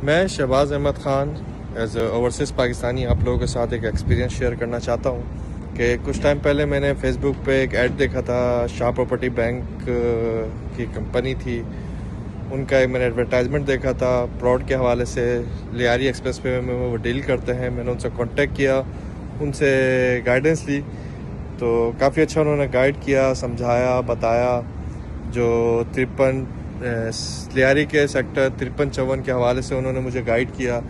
मैं Shahbaz Ahmad Khan as overseas Pakistani आप लोगों के साथ एक एक्सपीरियंस शेयर करना चाहता हूँ कि कुछ टाइम पहले मैंने फ़ेसबुक पे एक ऐड देखा था। शाह प्रॉपर्टी बैंक की कंपनी थी, उनका एक मैंने एडवर्टाइजमेंट देखा था प्रॉड के हवाले से। लियारी एक्सप्रेस वे में वो डील करते हैं। मैंने उनसे कांटेक्ट किया, उनसे गाइडेंस ली, तो काफ़ी अच्छा उन्होंने गाइड किया, समझाया, बताया। जो 53 लियारी के सेक्टर 53-54 के हवाले से उन्होंने मुझे गाइड किया,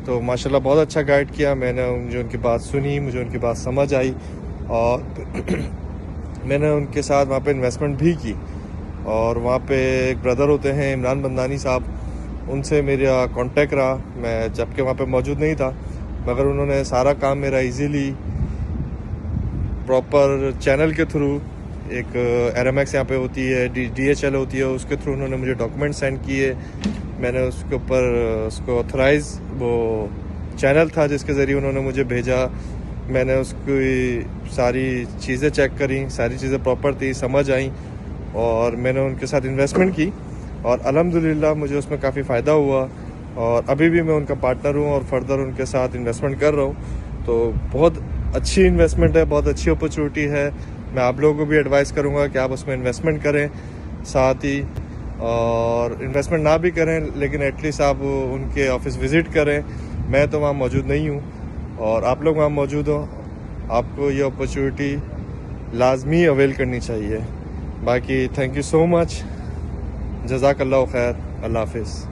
तो माशाल्लाह बहुत अच्छा गाइड किया। मुझे उनकी बात सुनी, मुझे उनकी बात समझ आई और मैंने उनके साथ वहाँ पे इन्वेस्टमेंट भी की। और वहाँ पे एक ब्रदर होते हैं इमरान बंदानी साहब, उनसे मेरा कांटेक्ट रहा। मैं जबकि वहाँ पे मौजूद नहीं था, मगर उन्होंने सारा काम मेरा इजीली प्रॉपर चैनल के थ्रू, एक RMX यहाँ पे होती है, DHL होती है, उसके थ्रू उन्होंने मुझे डॉक्यूमेंट सेंड किए। मैंने उसके ऊपर उसको ऑथराइज वो चैनल था जिसके ज़रिए उन्होंने मुझे भेजा। मैंने उसकी सारी चीज़ें चेक करी, सारी चीज़ें प्रॉपर थी, समझ आई और मैंने उनके साथ इन्वेस्टमेंट की और अल्हम्दुलिल्लाह मुझे उसमें काफ़ी फ़ायदा हुआ। और अभी भी मैं उनका पार्टनर हूँ और फर्दर उनके साथ इन्वेस्टमेंट कर रहा हूँ। तो बहुत अच्छी इन्वेस्टमेंट है, बहुत अच्छी अपॉर्चुनिटी है। मैं आप लोगों को भी एडवाइस करूँगा कि आप उसमें इन्वेस्टमेंट करें, साथ ही और इन्वेस्टमेंट ना भी करें लेकिन एटलीस्ट आप उनके ऑफिस विज़िट करें। मैं तो वहाँ मौजूद नहीं हूँ और आप लोग वहाँ मौजूद हो, आपको ये अपॉर्चुनिटी लाजमी अवेल करनी चाहिए। बाकी थैंक यू सो मच, जज़ाकल्लाह खैर, अल्लाह हाफिज़।